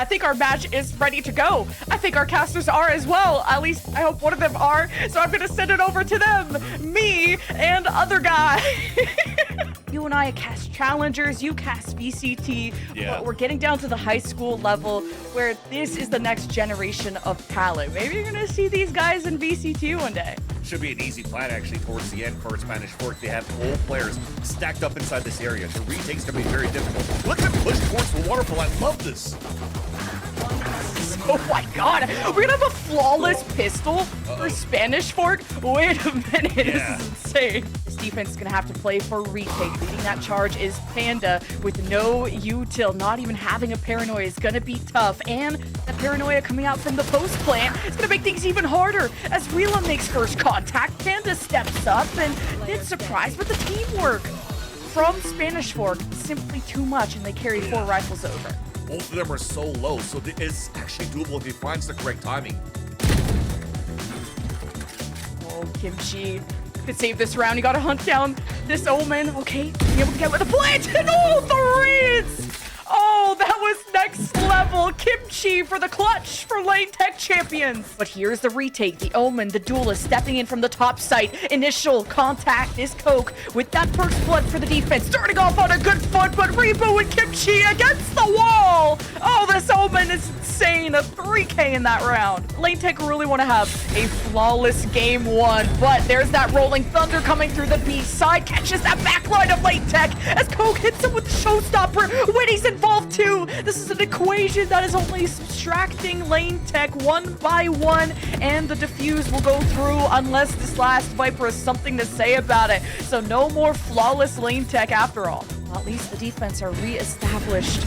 I think our match is ready to go. I think our casters are as well. At least I hope one of them are. So I'm gonna send it over to them. Me and other guy. You and I cast challengers, you cast VCT. Yeah. We're getting down to the high school level where this is the next generation of talent. Maybe you're gonna see these guys in VCT one day. Should be an easy plan actually towards the end for Spanish Fork. They have all players stacked up inside this area. The retake's gonna be very difficult. Look at them push towards the waterfall. I love this. Oh my god, we're gonna have a flawless pistol for Spanish Fork? Wait a minute, Yeah. This is insane. This defense is gonna have to play for retake. Leading that charge is Panda with no util. Not even having a paranoia is gonna be tough. And that paranoia coming out from the post plant is gonna make things even harder. As Rila makes first contact, Panda steps up and did surprise, but the teamwork from Spanish Fork is simply too much, and they carry 4 rifles over. Both of them are so low, so it is actually doable if he finds the correct timing. Oh, Kimchi could save this round. You gotta hunt down this Omen. Okay, be able to get with a plant. And oh, the reads! Oh, that was next level. Kimchi for the clutch for Lane Tech champions. But here's the retake. The Omen, the duelist, stepping in from the top site. Initial contact is Coke with that first blood for the defense. Starting off on a good foot, but Rebo and Kimchi against the wall. Oh, this Omen is insane. A 3K in that round. Lane Tech really want to have a flawless game 1, but there's that rolling thunder coming through the B side. Catches that backline of Lane Tech as Coke hits him with the showstopper. Winnie's involved too. This is an equation that is only subtracting Lane Tech 1 by 1, and the defuse will go through unless this last Viper has something to say about it. So no more flawless Lane Tech after all. Well, at least the defense are re-established.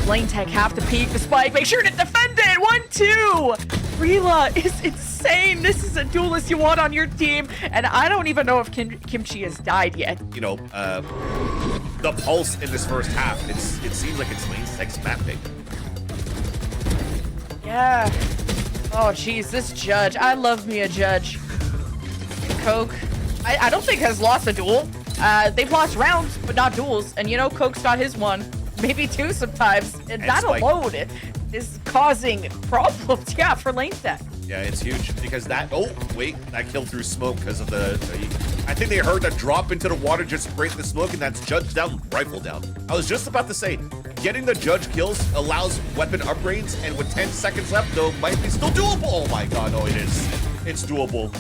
Lane Tech have to peek the spike. Make sure to defend it. 1-2. Rila is insane. This is a duelist you want on your team, and I don't even know if Kimchi has died yet. You know, the pulse in this first half, it seems like it's Lane Tech's map pick. Yeah. Oh, geez, this Judge. I love me a Judge. And Coke, I don't think has lost a duel. They've lost rounds, but not duels. And you know, Coke's got his one, maybe 2 sometimes. And that Spike alone is causing problems, yeah, for Lane Tech. Yeah, it's huge because that, oh, wait, that killed through smoke because of the, I think they heard that drop into the water, just break the smoke, and that's Judge down, rifle down. I was just about to say, getting the Judge kills allows weapon upgrades, and with 10 seconds left, though, might be still doable. Oh my god, no, it is. It's doable.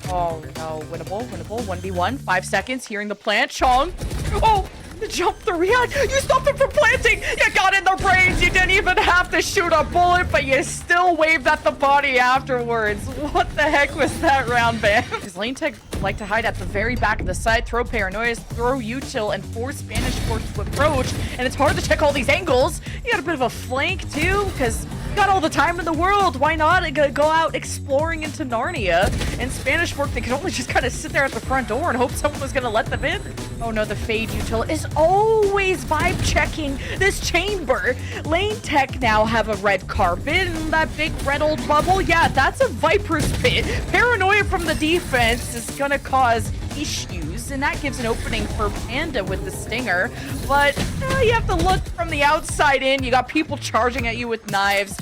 Oh no, winnable, 1v1, 5 seconds, hearing the plant, Chong. Oh! The jump, the react, you stopped him from planting! You got in the brains, you didn't even have to shoot a bullet, but you still waved at the body afterwards. What the heck was that round, man? Because Lane Tech like to hide at the very back of the site, throw paranoias, throw util, and force Spanish Forks to approach, and it's hard to check all these angles. You got a bit of a flank, too, because you got all the time in the world. Why not go out exploring into Narnia? And Spanish Fork, they could only just kind of sit there at the front door and hope someone was going to let them in. Oh no, the Fade util is always vibe checking this chamber. Lane Tech now have a red carpet and that big red old bubble. Yeah, that's a Viper's pit. Paranoia from the defense is gonna cause issues, and that gives an opening for Panda with the stinger. But you have to look from the outside in. You got people charging at you with knives.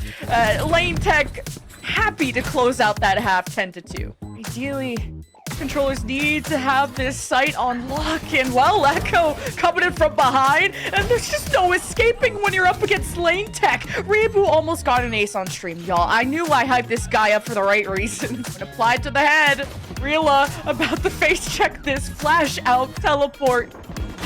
Lane Tech happy to close out that half 10-2. Ideally, controllers need to have this site on lock, and well, Echo coming in from behind, and there's just no escaping when you're up against Lane Tech. Rebu almost got an ace on stream, y'all. I knew I hyped this guy up for the right reasons. When applied to the head, Rila about to face check this flash out teleport.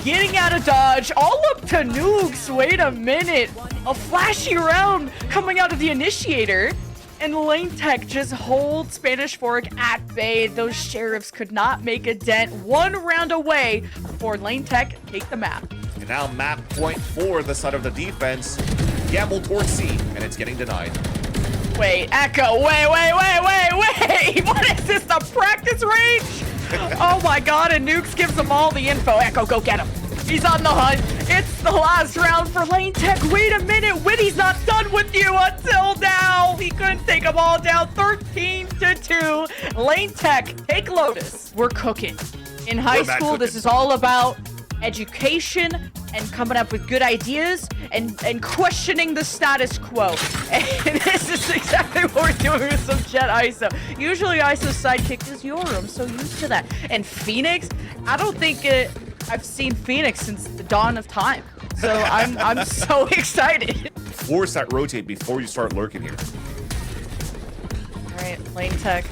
Getting out of dodge, all up to nukes. Wait a minute. A flashy round coming out of the initiator. And Lane Tech just holds Spanish Fork at bay. Those sheriffs could not make a dent. 1 round away before Lane Tech take the map. And now map point for the side of the defense. Gamble towards C, and it's getting denied. Wait, Echo, wait. What is this, the practice range? Oh my god, and Nukes gives them all the info. Echo, go get him. He's on the hunt. It's the last round for Lane Tech. Wait a minute, Winnie's not done with you until now. He couldn't take them all down. 13-2. Lane Tech, take Lotus. We're cooking. In high school, this is all about education and coming up with good ideas. and questioning the status quo. And this is exactly what we're doing with some Jet ISO. Usually ISO's sidekick is your room, so used to that. And Phoenix, I don't think I've seen Phoenix since the dawn of time. So I'm so excited. Force that rotate before you start lurking here. All right, lane tech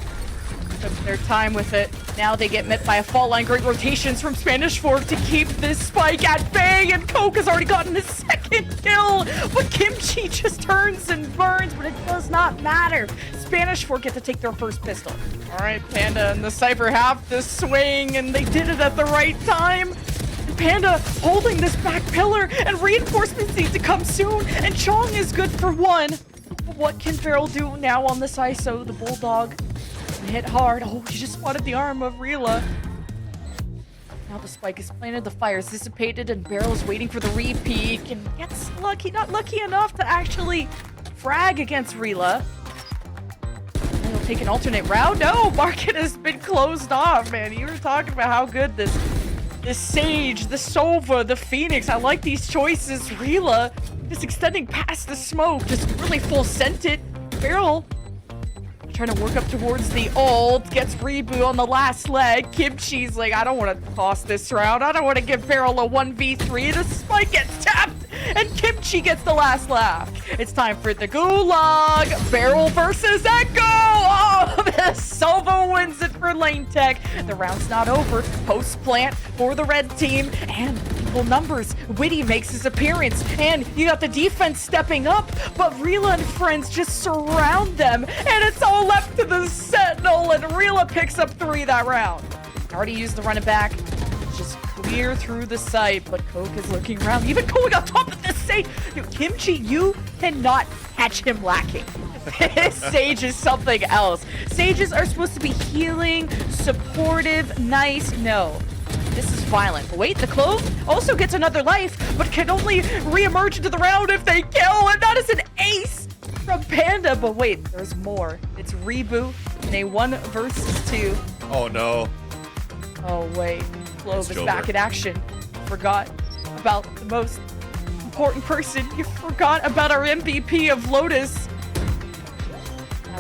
took their time with it. Now they get met by a fault line. Great rotations from Spanish Fork to keep this spike at bay. And Coke has already gotten his second kill. But Kimchi just turns and burns, but it does not matter. Spanish Fork get to take their first pistol. All right, Panda and the Cypher have the swing, and they did it at the right time. Panda holding this back pillar, and reinforcements need to come soon. And Chong is good for one. But what can Feral do now on this ISO? The Bulldog hit hard. Oh, he just spotted the arm of Rila. Now the spike is planted, the fire is dissipated, and Barrel's waiting for the re-peek and gets lucky, not lucky enough to actually frag against Rila. And he'll take an alternate route. No, market has been closed off, man. You were talking about how good this Sage, the Sova, the Phoenix. I like these choices. Rila just extending past the smoke, just really full scented. Barrel trying to work up towards the ult, gets reboot on the last leg. Kimchi's like, I don't want to toss this round. I don't want to give Barrel a 1v3. The spike gets tapped, and Kimchi gets the last laugh. It's time for the Gulag. Barrel versus Echo. Oh, Sova wins it for Lane Tech. The round's not over. Post plant for the red team, and equal numbers. Witty makes his appearance, and you got the defense stepping up, but Rila and friends just surround them, and it's all left to the Sentinel, and Rila picks up 3 that round. Already used the run it back. Just clear through the site, but Coke is looking around. Even going on top of this Sage. Kimchi, you cannot catch him lacking. This Sage is something else. Sages are supposed to be healing, supportive, nice. No. This is violent. But wait, the Clove also gets another life, but can only re-emerge into the round if they kill, and that is an ace from Panda. But wait, there's more. It's Reboot in a 1 versus 2. Oh no. Oh wait, Clove is back in action. Forgot about the most important person. You forgot about our MVP of Lotus.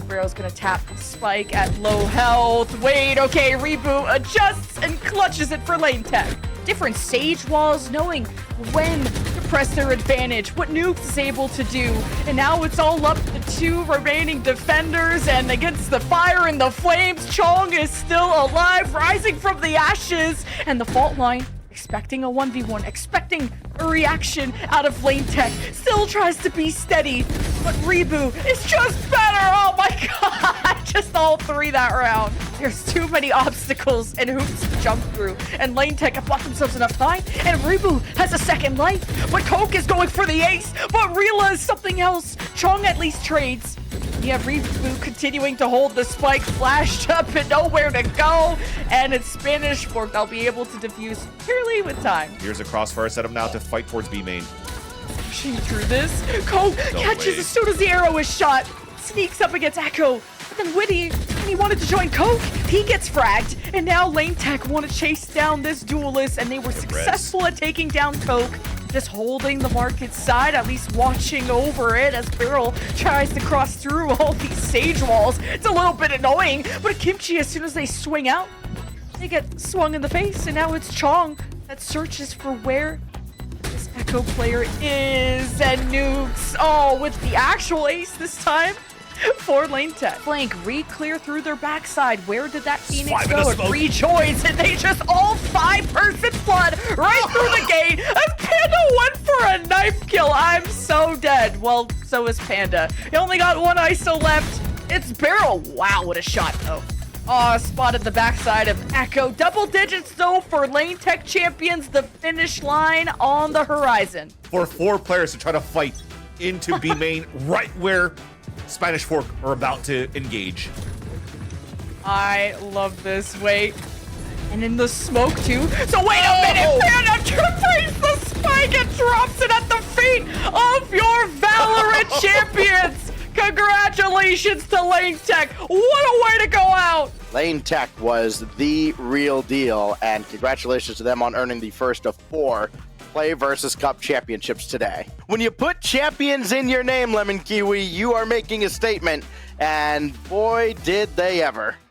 Barrel's gonna tap Spike at low health. Wait, okay, Reboot adjusts and clutches it for Lane Tech. Different Sage walls, knowing when to press their advantage, what Nukes is able to do. And now it's all up to the 2 remaining defenders, and against the fire and the flames, Chong is still alive, rising from the ashes. And the fault line, expecting a 1v1, expecting a reaction out of Lane Tech, still tries to be steady, but Reboot is just better. Oh my god, just all 3 that round. There's too many obstacles and hoops to jump through, and Lane Tech have bought themselves enough time, and Reboot has a second life, but Coke is going for the ace, but Rila is something else. Chong at least trades. You have Reboot continuing to hold the spike, flashed up and nowhere to go, and it's Spanish Fork. They'll be able to defuse purely with time. Here's a crossfire setup now to fight towards B main. Pushing through this, Coke catches as soon as the arrow is shot, sneaks up against Echo, but then Witty, when he wanted to join Coke, he gets fragged, and now Lane Tech want to chase down this duelist, and they were successful at taking down Coke. Just holding the market side, at least watching over it as Barrel tries to cross through all these Sage walls. It's a little bit annoying, but Kimchi, as soon as they swing out, they get swung in the face, and now it's Chong that searches for where this Echo player is, and Nukes, oh, with the actual ace this time for Lane Tech. Flank re-clear through their backside. Where did that Phoenix go? It rejoins, and they just all 5-person flood right through the gate as Panda went for a knife kill. I'm so dead. Well, so is Panda. He only got 1 ISO left. It's Barrel. Wow, what a shot, though. Oh, spotted the backside of Echo. Double digits, though, for Lane Tech champions. The finish line on the horizon. For 4 players to try to fight into B main right where Spanish Fork are about to engage. I love this. Wait. And in the smoke, too. So wait a minute, Panda triples the spike and drops it at the feet of your Valorant champions. Congratulations to Lane Tech. What a way to go out. Lane Tech was the real deal, and congratulations to them on earning the first of 4 PlayVS Cup championships today. When you put champions in your name, Lemon Kiwi, you are making a statement, and boy, did they ever.